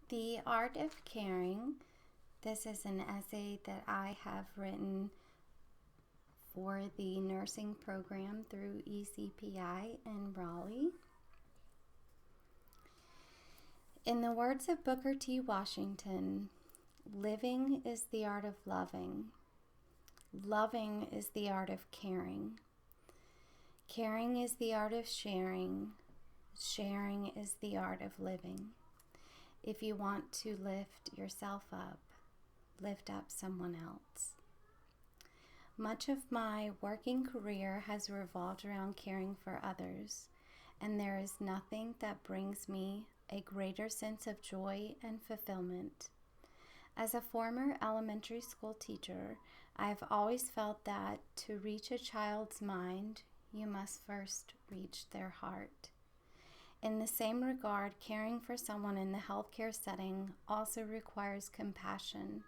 The Art of Caring. This is an essay that I have written for the nursing program through ECPI in Raleigh. In the words of Booker T. Washington, living is the art of loving. Loving is the art of caring. Caring is the art of sharing. Sharing is the art of living. If you want to lift yourself up, lift up someone else. Much of my working career has revolved around caring for others, and there is nothing that brings me a greater sense of joy and fulfillment. As a former elementary school teacher, I have always felt that to reach a child's mind, you must first reach their heart. In the same regard, caring for someone in the healthcare setting also requires compassion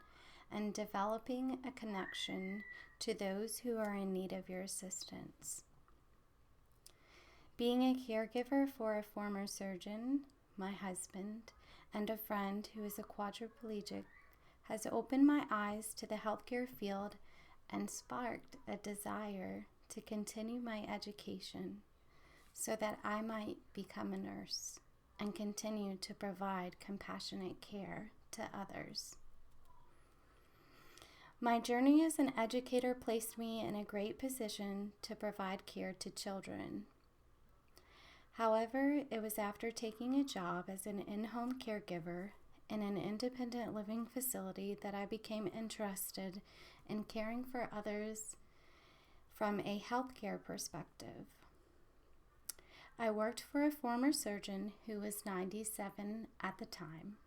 and developing a connection to those who are in need of your assistance. Being a caregiver for a former surgeon, my husband, and a friend who is a quadriplegic has opened my eyes to the healthcare field and sparked a desire to continue my education so that I might become a nurse and continue to provide compassionate care to others. My journey as an educator placed me in a great position to provide care to children. However, it was after taking a job as an in-home caregiver in an independent living facility that I became interested in caring for others from a healthcare perspective. I worked for a former surgeon who was 97 at the time.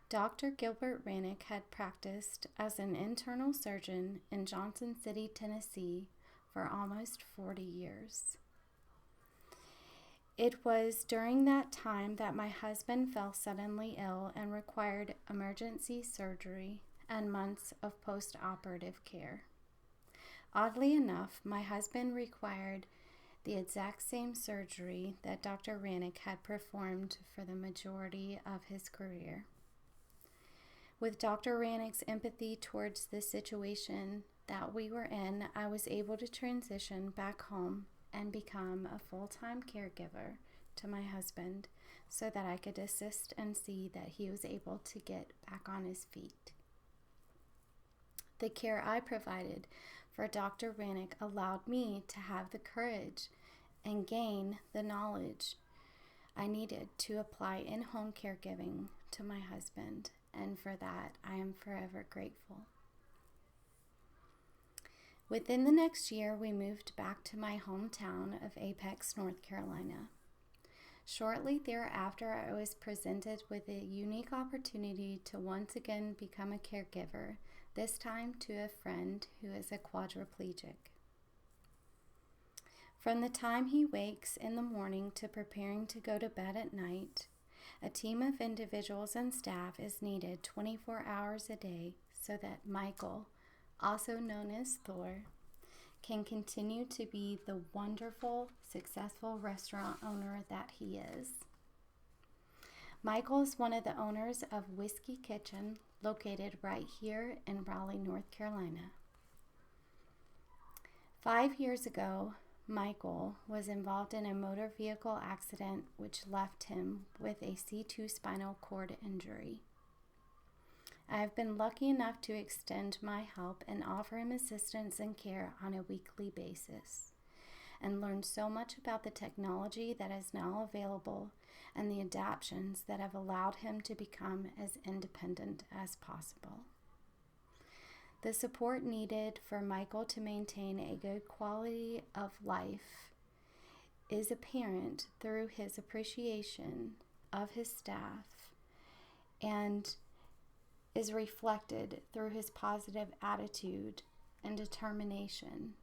Dr. Gilbert Rannick had practiced as an internal surgeon in Johnson City, Tennessee for almost 40 years. It was during that time that my husband fell suddenly ill and required emergency surgery and months of post-operative care. Oddly enough, my husband required the exact same surgery that Dr. Rannick had performed for the majority of his career. With Dr. Rannick's empathy towards the situation that we were in, I was able to transition back home and become a full-time caregiver to my husband so that I could assist and see that he was able to get back on his feet. The care I provided for Dr. Rannick allowed me to have the courage and gain the knowledge I needed to apply in-home caregiving to my husband, and for that I am forever grateful. Within the next year, we moved back to my hometown of Apex, North Carolina. Shortly thereafter, I was presented with a unique opportunity to once again become a caregiver, this time to a friend who is a quadriplegic. From the time he wakes in the morning to preparing to go to bed at night, a team of individuals and staff is needed 24 hours a day so that Michael, also known as Thor, can continue to be the wonderful, successful restaurant owner that he is. Michael is one of the owners of Whiskey Kitchen, located right here in Raleigh, North Carolina. 5 years ago, Michael was involved in a motor vehicle accident which left him with a C2 spinal cord injury. I have been lucky enough to extend my help and offer him assistance and care on a weekly basis, and learned so much about the technology that is now available and the adaptations that have allowed him to become as independent as possible. The support needed for Michael to maintain a good quality of life is apparent through his appreciation of his staff and is reflected through his positive attitude and determination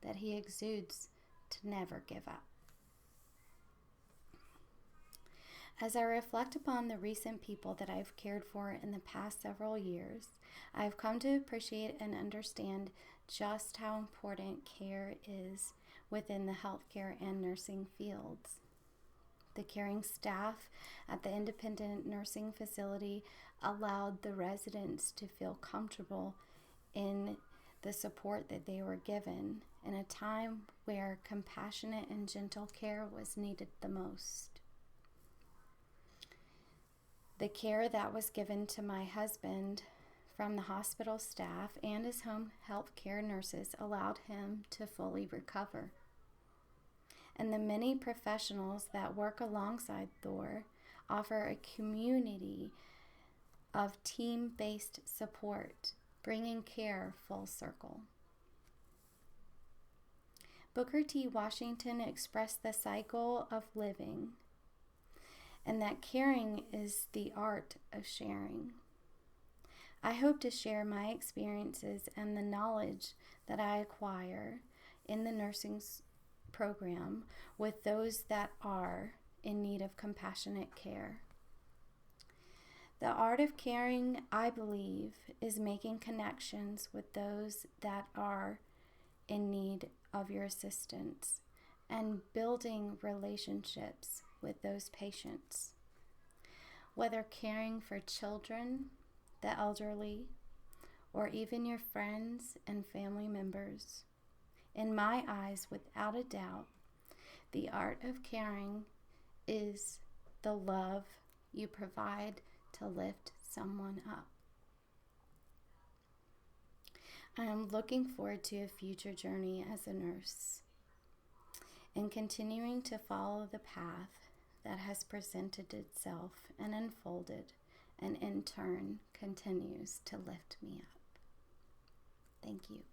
that he exudes to never give up. As I reflect upon the recent people that I've cared for in the past several years, I have come to appreciate and understand just how important care is within the healthcare and nursing fields. The caring staff at the independent nursing facility allowed the residents to feel comfortable in the support that they were given in a time where compassionate and gentle care was needed the most. The care that was given to my husband from the hospital staff and his home health care nurses allowed him to fully recover. And the many professionals that work alongside Thor offer a community of team-based support, bringing care full circle. Booker T. Washington expressed the cycle of living, and that caring is the art of sharing. I hope to share my experiences and the knowledge that I acquire in the nursing program with those that are in need of compassionate care. The art of caring, I believe, is making connections with those that are in need of your assistance and building relationships with those patients. Whether caring for children, the elderly, or even your friends and family members, in my eyes, without a doubt, the art of caring is the love you provide to lift someone up. I am looking forward to a future journey as a nurse and continuing to follow the path that has presented itself and unfolded and in turn continues to lift me up. Thank you.